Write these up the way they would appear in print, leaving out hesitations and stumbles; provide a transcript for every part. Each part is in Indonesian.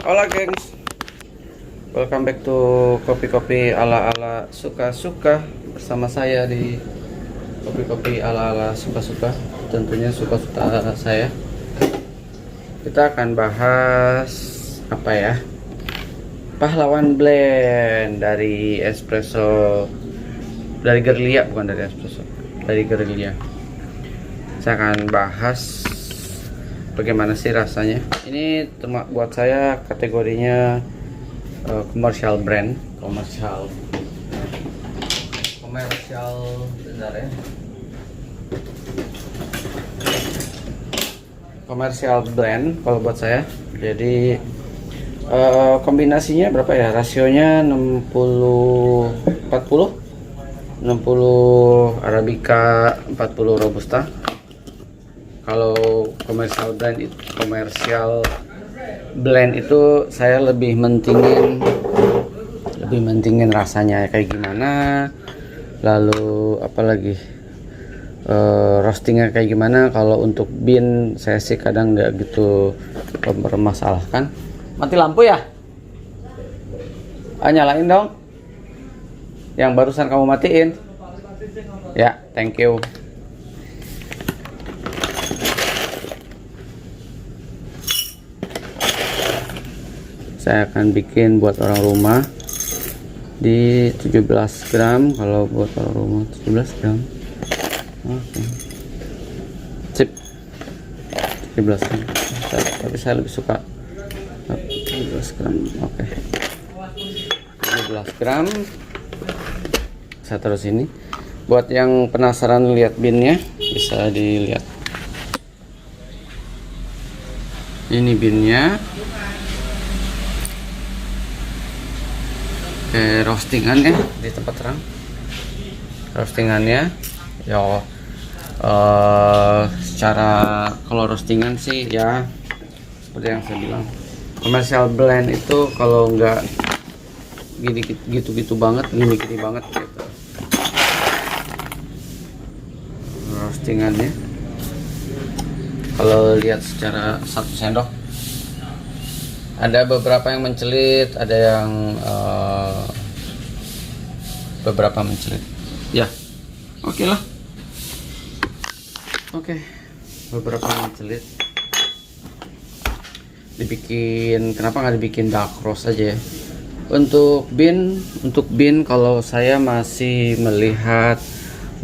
Hola gengs, welcome back to kopi-kopi ala-ala suka-suka bersama saya di kopi-kopi ala-ala suka-suka. Tentunya suka-suka saya. Kita akan bahas apa ya? Pahlawan blend dari espresso, dari Gerilya, bukan dari espresso, dari Gerilya. Saya akan bahas bagaimana sih rasanya. Ini buat saya kategorinya commercial brand, komersial benar ya, komersial blend kalau buat saya. Jadi kombinasinya berapa ya, rasionya 60 40, 60 Arabica, 40 Robusta. Kalau komersial blend itu saya lebih mentingin rasanya kayak gimana, lalu apalagi roastingnya kayak gimana. Kalau untuk bean saya sih kadang nggak gitu mempermasalahkan. Mati lampu ya? Nyalain dong yang barusan kamu matiin ya, thank you. Saya akan bikin buat orang rumah di 17 gram. Kalau buat orang rumah 17 gram. Oke. Sip. 17 gram. Tapi saya lebih suka 17 gram. Oke. 17 gram. Saya taruh sini. Buat yang penasaran lihat binnya, bisa dilihat. Ini binnya. Roastingannya di tempat terang, roastingannya ya secara kalau roastingan sih ya seperti yang saya bilang, commercial blend itu kalau nggak gitu banget, gini banget gitu roastingannya. Kalau lihat secara 1 sendok, ada beberapa yang mencelit, ada yang beberapa mencelit. Ya, oke lah. Oke, beberapa mencelit. Dibikin, kenapa nggak dibikin dark roast aja ya? Untuk bean kalau saya masih melihat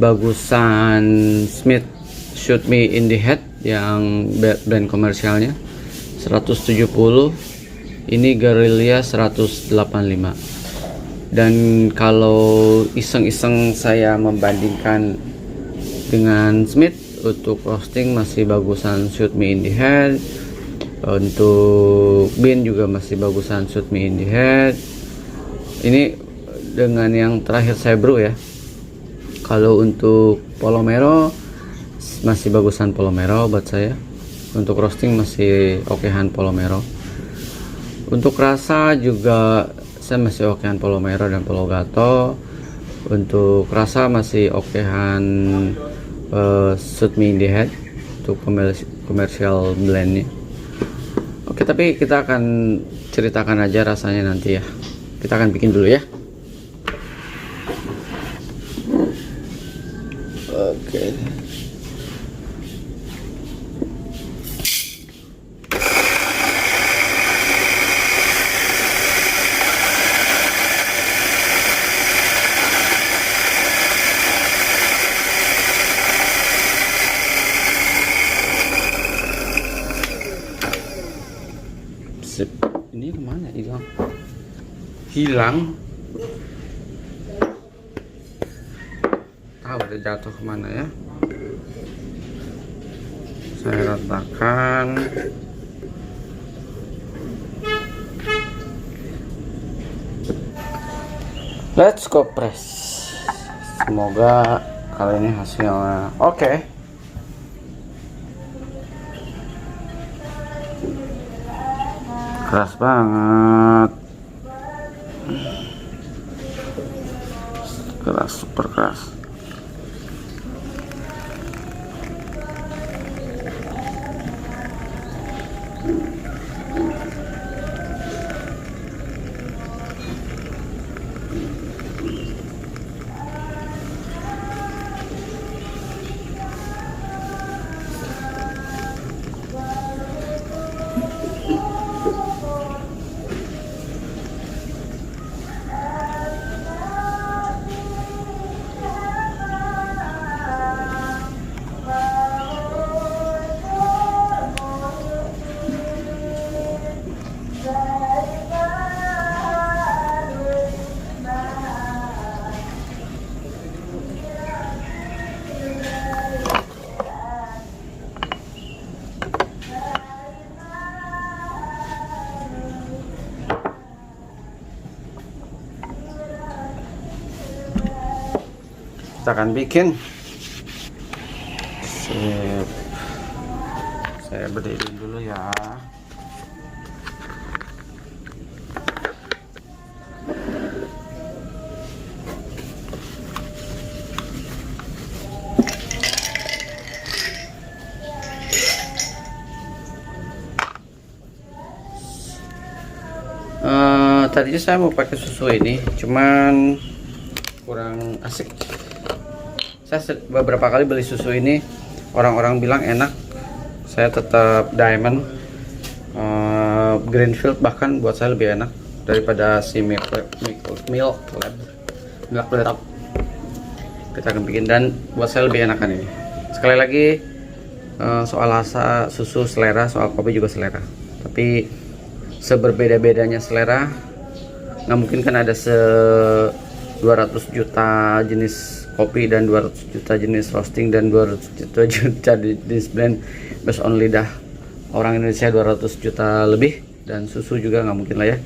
bagusan Smith Shoot Me in the Head yang brand komersialnya 170. Ini Gerilya 185. Dan kalau iseng-iseng saya membandingkan dengan Smith, untuk roasting masih bagusan Shoot Me in the Head. Untuk bean juga masih bagusan Shoot Me in the Head. Ini dengan yang terakhir saya brew ya. Kalau untuk Polomero masih bagusan Polomero buat saya. Untuk roasting masih okehan Polomero. Untuk rasa juga saya masih okehan Polomero dan Polo Gato. Untuk rasa masih okehan Shoot Me in the Head untuk komersial blendnya. Oke, tapi kita akan ceritakan aja rasanya nanti ya. Kita akan bikin dulu ya. Oke. Ini kemana hilang tahu udah jatuh kemana ya. Saya ratakan. Let's go press. Semoga kali ini hasilnya oke. Keras banget, keras, super keras. kita akan bikin. Sip. Saya berdiri dulu ya. Tadinya saya mau pakai susu ini, cuman kurang asik. Saya beberapa kali beli susu ini, orang-orang bilang enak. Saya tetap Diamond, Greenfield bahkan buat saya lebih enak daripada si Milk Lab. Kita akan bikin, dan buat saya lebih enakan ini. Sekali lagi, soal rasa, susu selera, soal kopi juga selera. Tapi seberbeda-bedanya selera, nggak mungkin kan ada 200 juta jenis kopi dan 200 juta jenis roasting dan 200 juta jenis blend based on lidah orang Indonesia 200 juta lebih, dan susu juga nggak mungkin lah ya.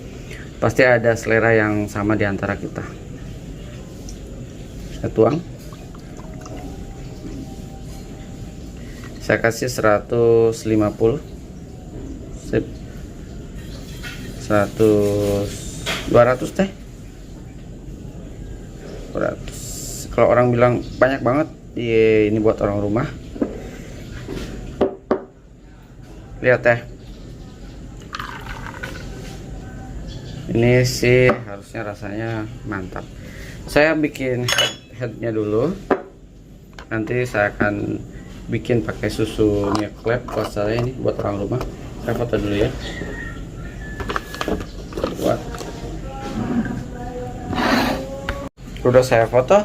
Pasti ada selera yang sama di antara kita. Saya tuang, saya kasih 150, sip, 200 teh. 200. Kalau orang bilang banyak banget, iya, ini buat orang rumah. Lihat teh. Ini sih harusnya rasanya mantap. Saya bikin headnya dulu. Nanti saya akan bikin pakai susu Milk Lab buat saya, ini buat orang rumah. Saya foto dulu ya. Buat. Udah saya foto,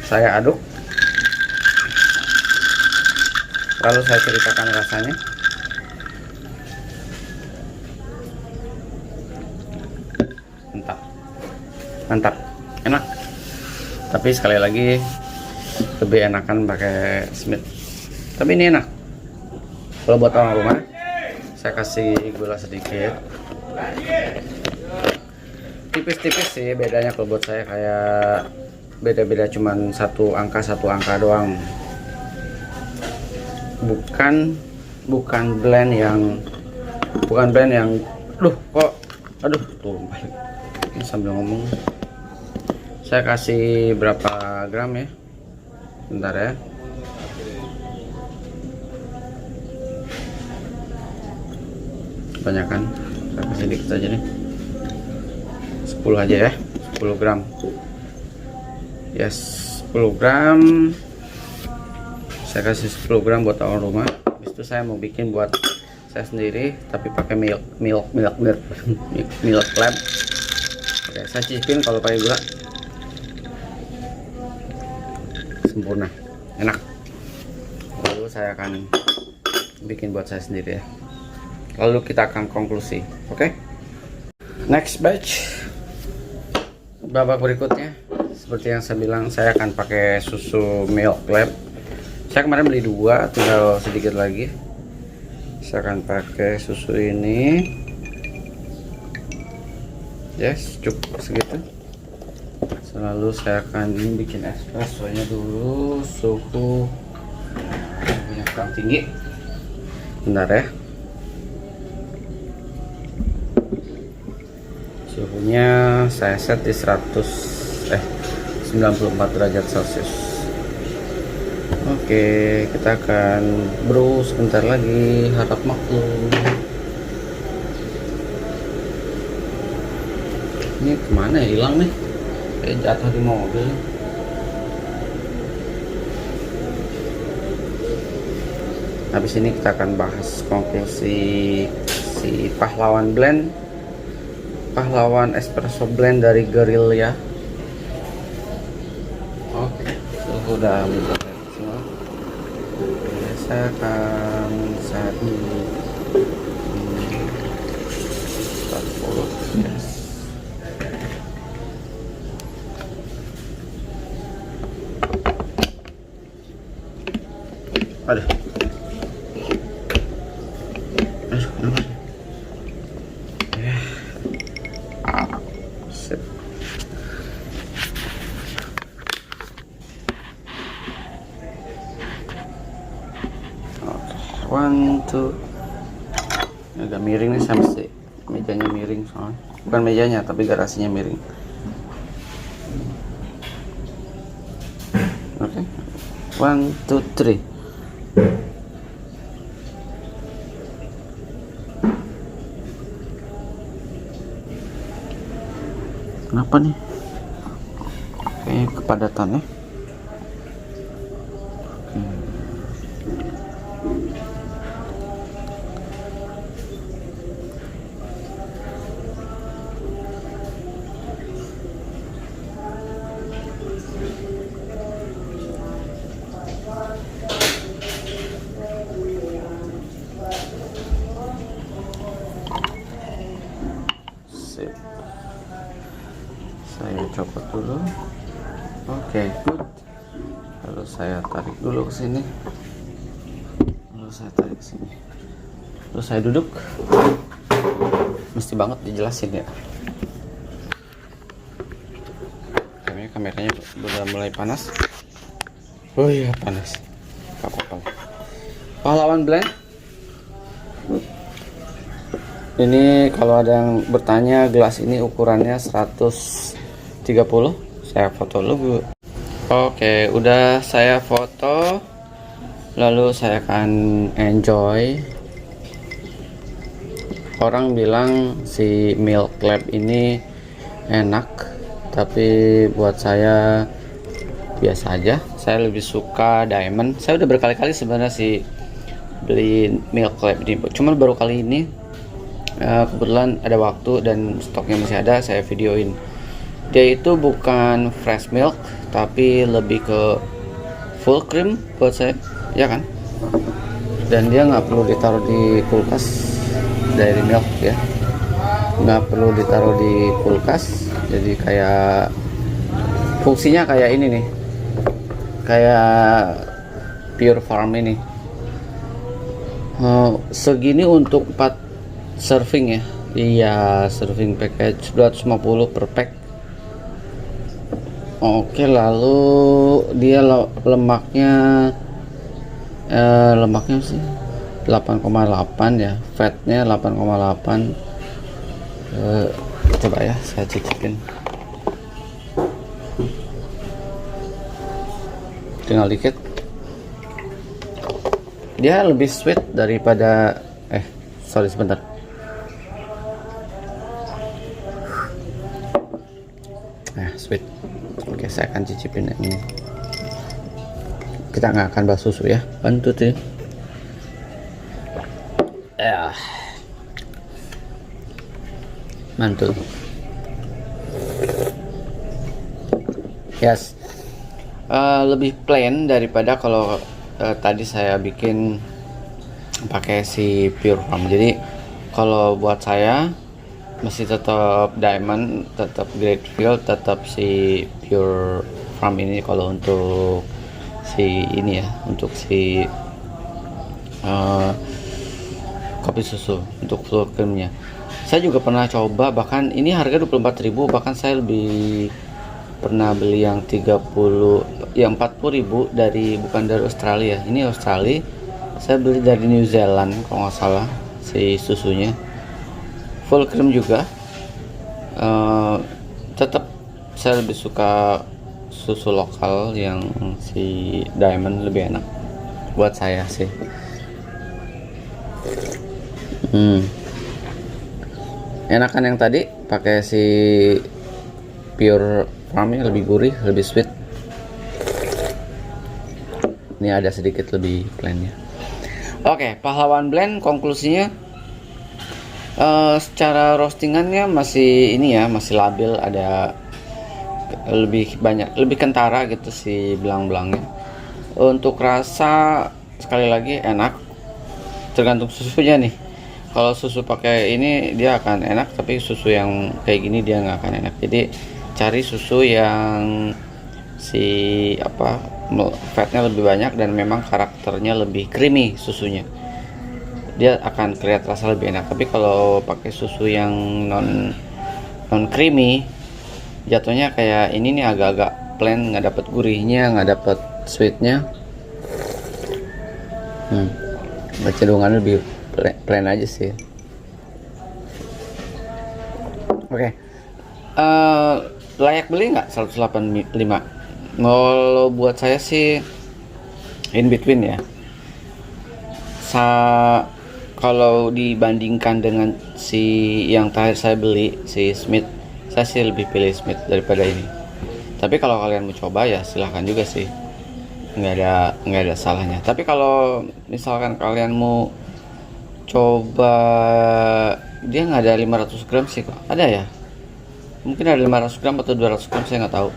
saya aduk, lalu saya ceritakan rasanya. Mantap, enak. Tapi sekali lagi lebih enakan pakai Smith. Tapi ini enak. Kalau buat orang rumah, saya kasih gula sedikit. Tipis-tipis sih bedanya. Kalau buat saya kayak beda-beda, cuman satu angka doang. Bukan blend yang aduh tuh ini sambil ngomong. Saya kasih berapa gram ya, bentar ya. Kebanyakan, saya kasih dikit aja nih, 10 aja ya, 10 gram. Yes, 10 gram. Saya kasih 10 gram buat orang rumah. Habis itu saya mau bikin buat saya sendiri, tapi pakai milk lab. Oke, saya cicipin kalau pakai gula. Sempurna, enak. Lalu saya akan bikin buat saya sendiri ya. Lalu kita akan konklusi. Oke? Next batch. Babak berikutnya, seperti yang saya bilang, saya akan pakai susu Milk Lab. Saya kemarin beli 2, tinggal sedikit lagi. Saya akan pakai susu ini. Yes, cukup segitu. Lalu saya akan bikin espressonya dulu. Suhu yang kurang tinggi. Bentar ya. Suhunya saya set di 94 derajat Celcius. Oke, kita akan brew sebentar lagi, harap maklum. Ini kemana ya, hilang nih, kayak jatuh di mobil. Habis ini kita akan bahas konklusi si pahlawan espresso blend dari Guerrilla. Oke, sudah semua. Saya akan set di 40. Yes. Aduh. Kenapa? Sip. itu agak miring nih, saya mesti mejanya miring soalnya, bukan mejanya tapi garasinya miring. Oke, 1 2 3. Kenapa nih? Kayaknya kepadatan ya. Sip. Saya copot dulu. Oke, good. Lalu saya tarik dulu ke sini. Lalu saya tarik ke sini. Lalu saya duduk. Mesti banget dijelasin ya. Kameranya udah mulai panas. Oh iya, panas. Gak apa-apa. Pahlawan blend. Ini kalau ada yang bertanya, gelas ini ukurannya 130. Saya foto dulu. Oke, udah saya foto. Lalu saya akan enjoy. Orang bilang si Milk Lab ini enak, tapi buat saya biasa aja. Saya lebih suka Diamond. Saya udah berkali-kali sebenarnya sih beli Milk Lab ini, cuma baru kali ini kebetulan ada waktu dan stoknya masih ada, saya videoin. Dia itu bukan fresh milk tapi lebih ke full cream buat saya, ya kan? Dan dia nggak perlu ditaruh di kulkas, dari milk ya, nggak perlu ditaruh di kulkas. Jadi kayak fungsinya kayak ini nih, kayak Pure Farm ini. Segini untuk 4 serving ya. Iya, serving package 250 per pack. Oke, lalu dia lemaknya lemaknya sih 8,8 ya, fatnya 8,8. Coba ya saya cicipin, tinggal dikit. Dia lebih sweet daripada sorry sebentar. Sweet. Oke, saya akan cicipin yang ini. Kita nggak akan bahas susu ya. Bantu tuh. Mantul. Yes. Lebih plain daripada kalau tadi saya bikin pakai si Pure Farm. Jadi kalau buat saya masih tetap Diamond, tetap Great Field, tetap si Pure Farm ini kalau untuk si ini ya, untuk si kopi susu, untuk full creamnya. Saya juga pernah coba, bahkan ini harga 24.000, bahkan saya lebih pernah beli yang 40.000 dari, bukan dari Australia, ini Australia. Saya beli dari New Zealand kalau nggak salah si susunya, full cream juga. Tetap saya lebih suka susu lokal yang si Diamond, lebih enak buat saya sih. Enakan yang tadi pakai si Pure Farmnya, lebih gurih, lebih sweet. Ini ada sedikit lebih plainnya. Oke, Pahlawan Blend konklusinya secara roastingannya masih ini ya, masih labil, ada lebih banyak, lebih kentara gitu si belang-belangnya. Untuk rasa sekali lagi enak, tergantung susunya nih. Kalau susu pakai ini dia akan enak, tapi susu yang kayak gini dia nggak akan enak. Jadi cari susu yang si fatnya lebih banyak dan memang karakternya lebih creamy susunya, dia akan kelihatan rasa lebih enak. Tapi kalau pakai susu yang non creamy, jatuhnya kayak ini nih, agak-agak plain, nggak dapet gurihnya, nggak dapet sweetnya. Cenderungan lebih plain aja sih. Oke. Layak beli nggak 185? Kalau buat saya sih in between ya. Kalau dibandingkan dengan si yang terakhir saya beli, si Smith, saya sih lebih pilih Smith daripada ini. Tapi kalau kalian mau coba ya silahkan juga sih, nggak ada salahnya. Tapi kalau misalkan kalian mau coba, dia nggak ada 500 gram sih kok. Ada ya? Mungkin ada 500 gram atau 200 gram, saya nggak tahu.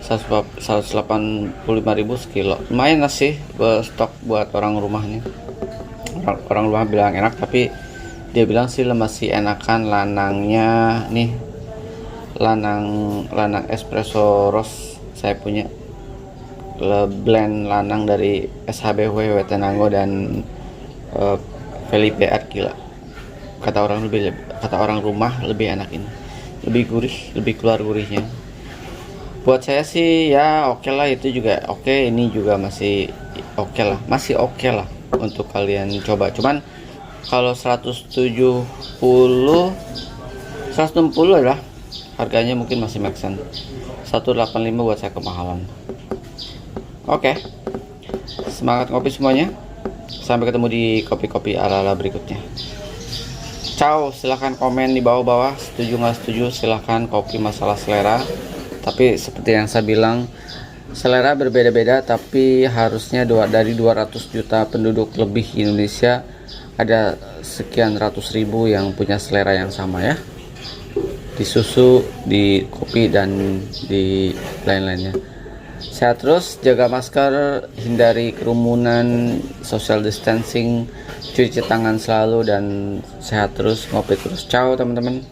185.000 sekilo, lumayan lah sih buat stok buat orang rumahnya. Orang rumah bilang enak, tapi dia bilang sih masih enakan lanangnya nih, lanang espresso roast saya punya, blend lanang dari SHBW Wetenango dan Felipe Arquila. Kata orang rumah lebih enak ini, lebih gurih, lebih keluar gurihnya. Buat saya sih ya oke lah, itu juga oke, ini juga masih oke lah untuk kalian coba. Cuman kalau 160 adalah harganya mungkin masih make sense. 185 buat saya kemahalan. Oke. Semangat ngopi semuanya. Sampai ketemu di kopi-kopi ala-ala berikutnya. Ciao, silahkan komen di bawah-bawah, setuju nggak setuju, silahkan. Kopi masalah selera. Tapi seperti yang saya bilang, selera berbeda-beda, tapi harusnya dari 200 juta penduduk lebih Indonesia, ada sekian ratus ribu yang punya selera yang sama ya. Di susu, di kopi, dan di lain-lainnya. Sehat terus, jaga masker, hindari kerumunan, social distancing, cuci tangan selalu, dan sehat terus, ngopi terus. Ciao teman-teman.